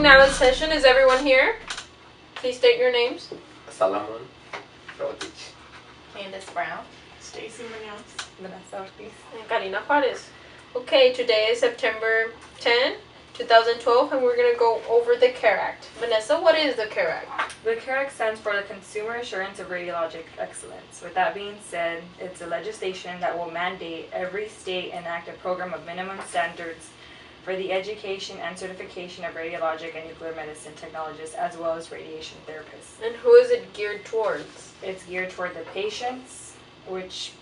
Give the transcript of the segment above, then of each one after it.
now in session. Is everyone here? Please state your names. Salomon Rodich. Candace Brown. Stacy Munoz. Vanessa Ortiz. And Karina Juarez. Okay, today is September 10, 2012, and we're going to go over the CARE Act. Vanessa, what is the CARE Act? The CARE Act stands for the Consumer Assurance of Radiologic Excellence. With that being said, it's a legislation that will mandate every state enact a program of minimum standards for the education and certification of radiologic and nuclear medicine technologists as well as radiation therapists. And who is it geared towards? It's geared toward the patients, which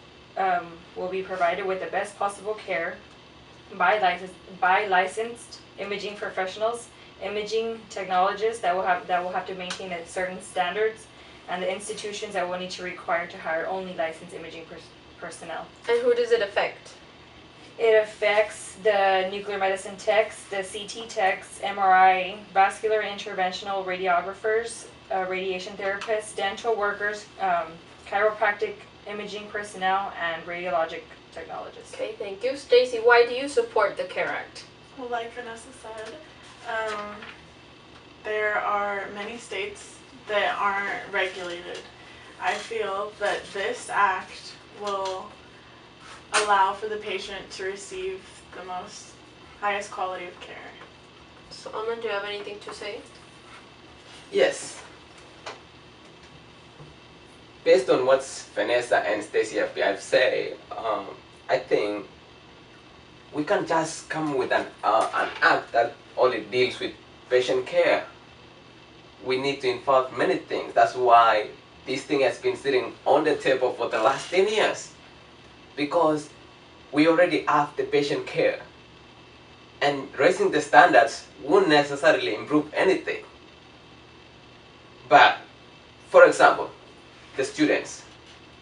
will be provided with the best possible care by licensed imaging professionals, imaging technologists that will have to maintain a certain standards, and the institutions that will need to require to hire only licensed imaging personnel. And who does it affect? It affects the nuclear medicine techs, the CT techs, MRI, vascular interventional radiographers, radiation therapists, dental workers, chiropractic imaging personnel, and radiologic technologists. Okay, thank you. Stacy, why do you support the CARE Act? Well, like Vanessa said, there are many states that aren't regulated. I feel that this act will allow for the patient to receive the highest quality of care. So, Aman, do you have anything to say? Yes. Based on what Vanessa and Stacy have said, I think we can just come with an act that only deals with patient care. We need to involve many things. That's why this thing has been sitting on the table for the last 10 years. Because we already have the patient care. And raising the standards won't necessarily improve anything. But, for example, the students,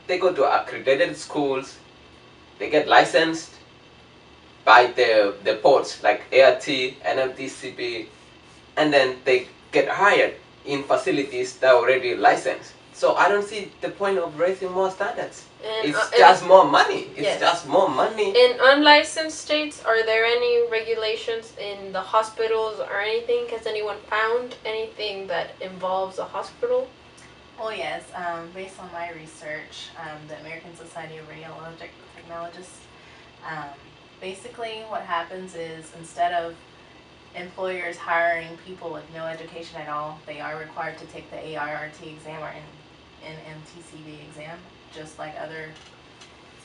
they go to accredited schools, they get licensed by the boards like ART, NMTCP, and then they get hired in facilities that are already licensed. So I don't see the point of raising more standards. And, it's just more money. It's yes. just more money. In unlicensed states, are there any regulations in the hospitals or anything? Has anyone found anything that involves a hospital? Well, yes. Based on my research, the American Society of Radiologic Technologists, basically what happens is instead of employers hiring people with no education at all, they are required to take the ARRT exam or NMTCB exam, just like other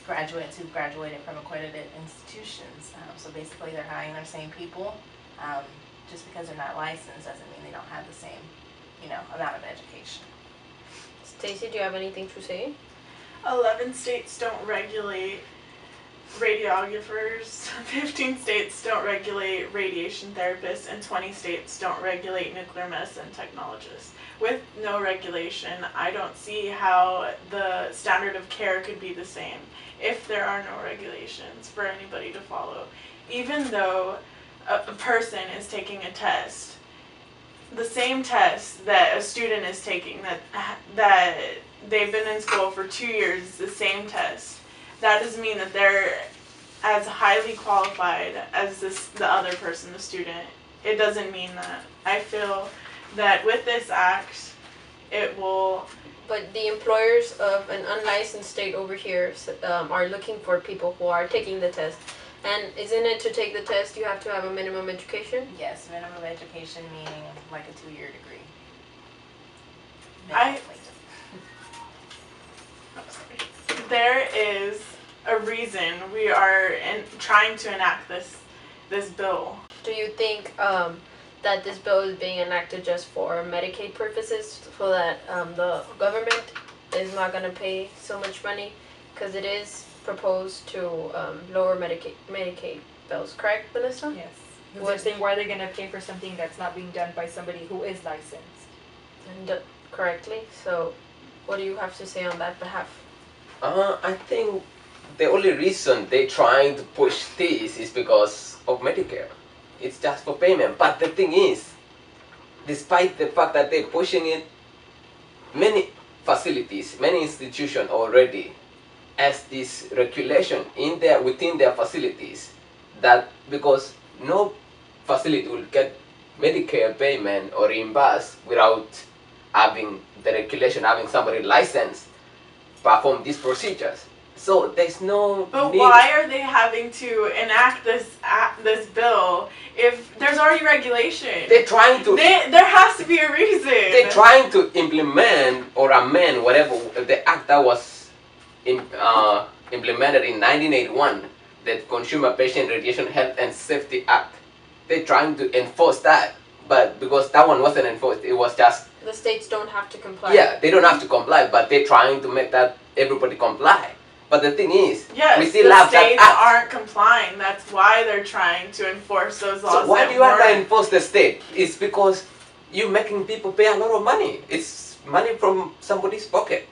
graduates who've graduated from accredited institutions. So basically they're hiring their same people. Just because they're not licensed doesn't mean they don't have the same, amount of education. Stacy, do you have anything to say? 11 states don't regulate radiographers, 15 states don't regulate radiation therapists, and 20 states don't regulate nuclear medicine technologists. With no regulation, I don't see how the standard of care could be the same if there are no regulations for anybody to follow. Even though a person is taking a test, the same test that a student is taking, that they've been in school for 2 years, is the same test. That doesn't mean that they're as highly qualified as the other person, the student. It doesn't mean that. I feel that with this act, it will... But the employers of an unlicensed state over here are looking for people who are taking the test. And isn't it to take the test you have to have a minimum education? Yes, minimum education meaning like a 2-year degree. There is a reason we are trying to enact this bill. Do you think that this bill is being enacted just for Medicaid purposes, so that the government is not going to pay so much money? Because it is proposed to lower Medicaid bills, correct, Vanessa? Yes. They're saying, why are they going to pay for something that's not being done by somebody who is licensed? And correctly. So what do you have to say on that behalf? I think the only reason they're trying to push this is because of Medicare. It's just for payment. But the thing is, despite the fact that they're pushing it, many facilities, many institutions already has this regulation within their facilities, that because no facility will get Medicare payment or reimbursed without having the regulation, having somebody licensed perform these procedures. So there's no But need. why are they having to enact this bill if there's already regulation? They're trying to. There has to be a reason. They're trying to implement or amend whatever the act that was implemented in 1981, the Consumer Patient Radiation Health and Safety Act. They're trying to enforce that, but because that one wasn't enforced, it was just. The states don't have to comply. Yeah, they don't have to comply, but they're trying to make that everybody comply. But the thing is, yes, we still the have that states act. aren't complying. That's why they're trying to enforce those laws. So why that do you have to weren't. enforce the state? It's because you're making people pay a lot of money. It's money from somebody's pocket.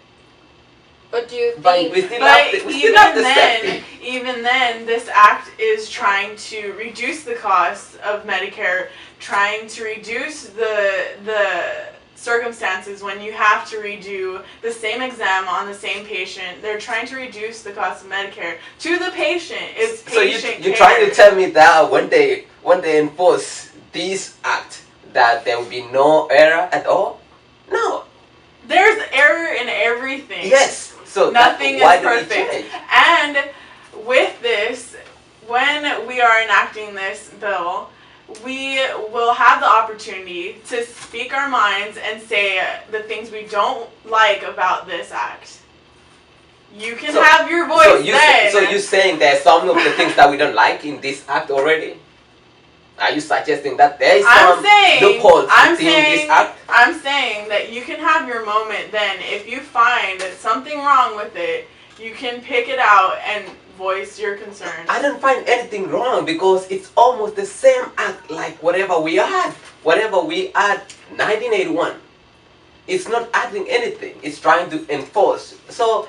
But do you think? But we still have the safety. Even then, this act is trying to reduce the cost of Medicare, trying to reduce the circumstances when you have to redo the same exam on the same patient. They're trying to reduce the cost of Medicare to the patient. It's patient So care. you're trying to tell me that when they enforce this act, that there will be no error at all? No. There's error in everything. Yes. So nothing why is do we perfect. change? And with this, when we are enacting this bill, we will have the opportunity to speak our minds and say the things we don't like about this act. You can have your voice then. So you're saying there's some of the things that we don't like in this act already? Are you suggesting that there is some loopholes within this act? I'm saying that you can have your moment then. If you find something wrong with it, you can pick it out and voice your concerns. I don't find anything wrong because it's almost the same act like whatever we had 1981. It's not adding anything. It's trying to enforce. So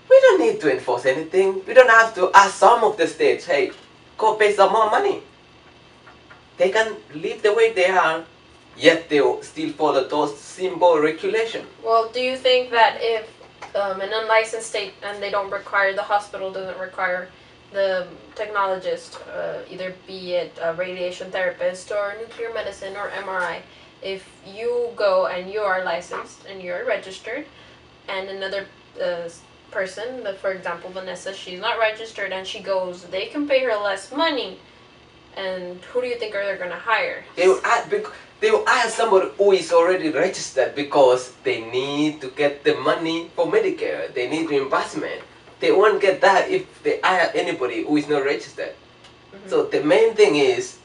we don't need to enforce anything. We don't have to ask some of the states, hey, go pay some more money. They can live the way they are, yet they'll still follow those simple regulations. Well, do you think that if an unlicensed state and they don't require, the hospital doesn't require the technologist, either be it a radiation therapist or nuclear medicine or MRI, if you go and you are licensed and you're registered, and another person, for example Vanessa, she's not registered and she goes, they can pay her less money, and who do you think are they going to hire? They will hire somebody who is already registered because they need to get the money for Medicare. They need reimbursement. They won't get that if they hire anybody who is not registered. Mm-hmm. So the main thing is,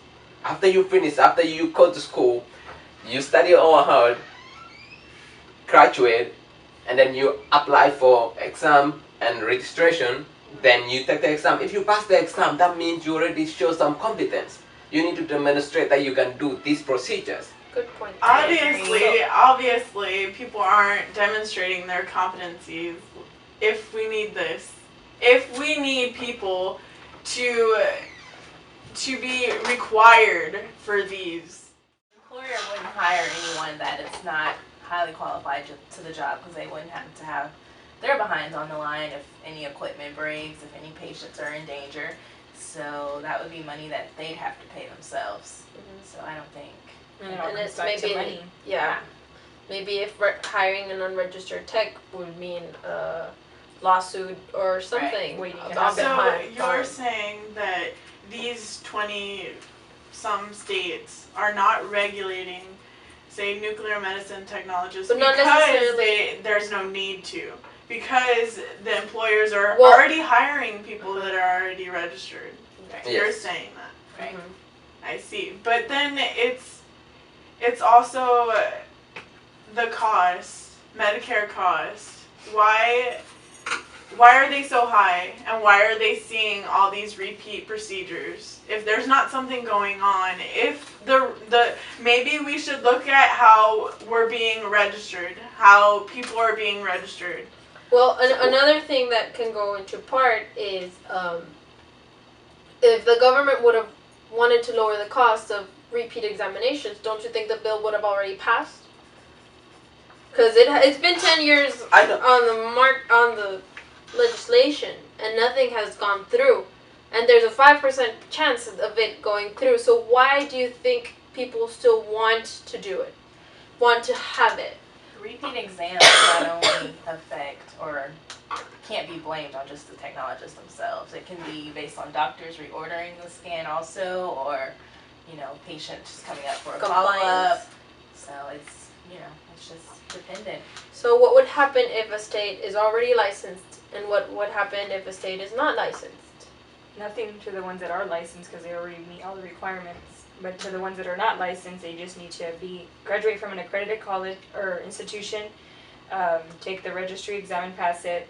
after you go to school, you study all hard, graduate, and then you apply for exam and registration. Then you take the exam. If you pass the exam, that means you already show some competence. You need to demonstrate that you can do these procedures. Good point. Obviously, people aren't demonstrating their competencies. If we need this, if we need people to be required for these, the employer wouldn't hire anyone that is not highly qualified to the job because they wouldn't have to have their behinds on the line if any equipment breaks, if any patients are in danger. So that would be money that they'd have to pay themselves. Mm-hmm. So I don't think. And it's maybe money. Yeah. Maybe if hiring an unregistered tech would mean a lawsuit or something. Right. So you're saying that these 20-some states are not regulating, say, nuclear medicine technologists but not because there's no need to. Because the employers are already hiring people that are already registered. Right. Yes. You're saying that. Right. Mm-hmm. I see. But then it's also the cost, Medicare cost. Why are they so high, and why are they seeing all these repeat procedures? If there's not something going on, if maybe we should look at how we're being registered, how people are being registered. Well, another thing that can go into part is if the government would have wanted to lower the cost of repeat examinations, don't you think the bill would have already passed? Because it's been 10 years on the legislation, and nothing has gone through, and there's a 5% chance of it going through. So why do you think people still want to do it, want to have it. Repeat exams not only affect or can't be blamed on just the technologists themselves. It can be based on doctors reordering the scan also, or patients coming up for a follow-up. So it's just dependent. So what would happen if a state is already licensed, and what would happen if a state is not licensed? Nothing to the ones that are licensed because they already meet all the requirements. But to the ones that are not licensed, they just need to graduate from an accredited college or institution, take the registry exam and pass it,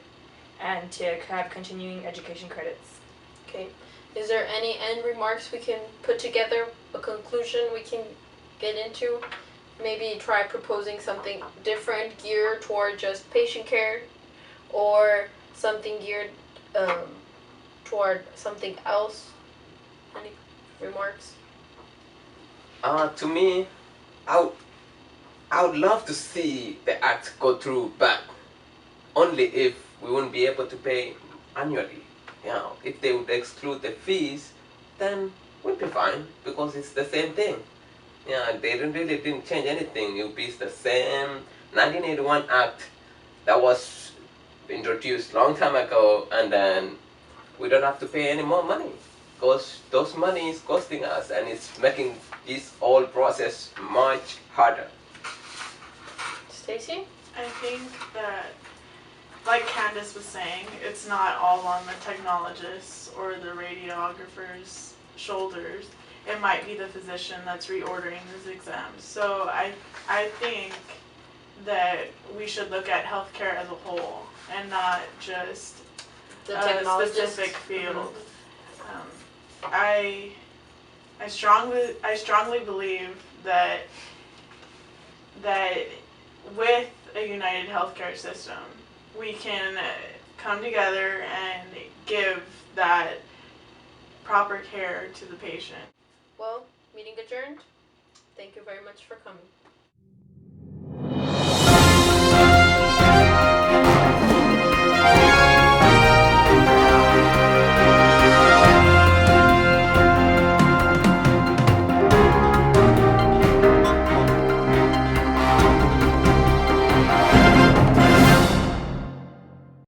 and to have continuing education credits. Okay. Is there any end remarks we can put together, a conclusion we can get into? Maybe try proposing something different, geared toward just patient care, or something geared toward something else? Any remarks? To me, I would love to see the act go through, but only if we wouldn't be able to pay annually. If they would exclude the fees, then we'd be fine because it's the same thing. They didn't change anything. It would be the same 1981 Act that was introduced long time ago, and then we don't have to pay any more money because those money is costing us, and it's making this whole process much harder. Stacy? I think that, like Candace was saying, it's not all on the technologists or the radiographer's shoulders. It might be the physician that's reordering these exams. So I think that we should look at healthcare as a whole and not just The a technologist? specific field. I strongly believe that with a united healthcare system, we can come together and give that proper care to the patient. Well, meeting adjourned. Thank you very much for coming.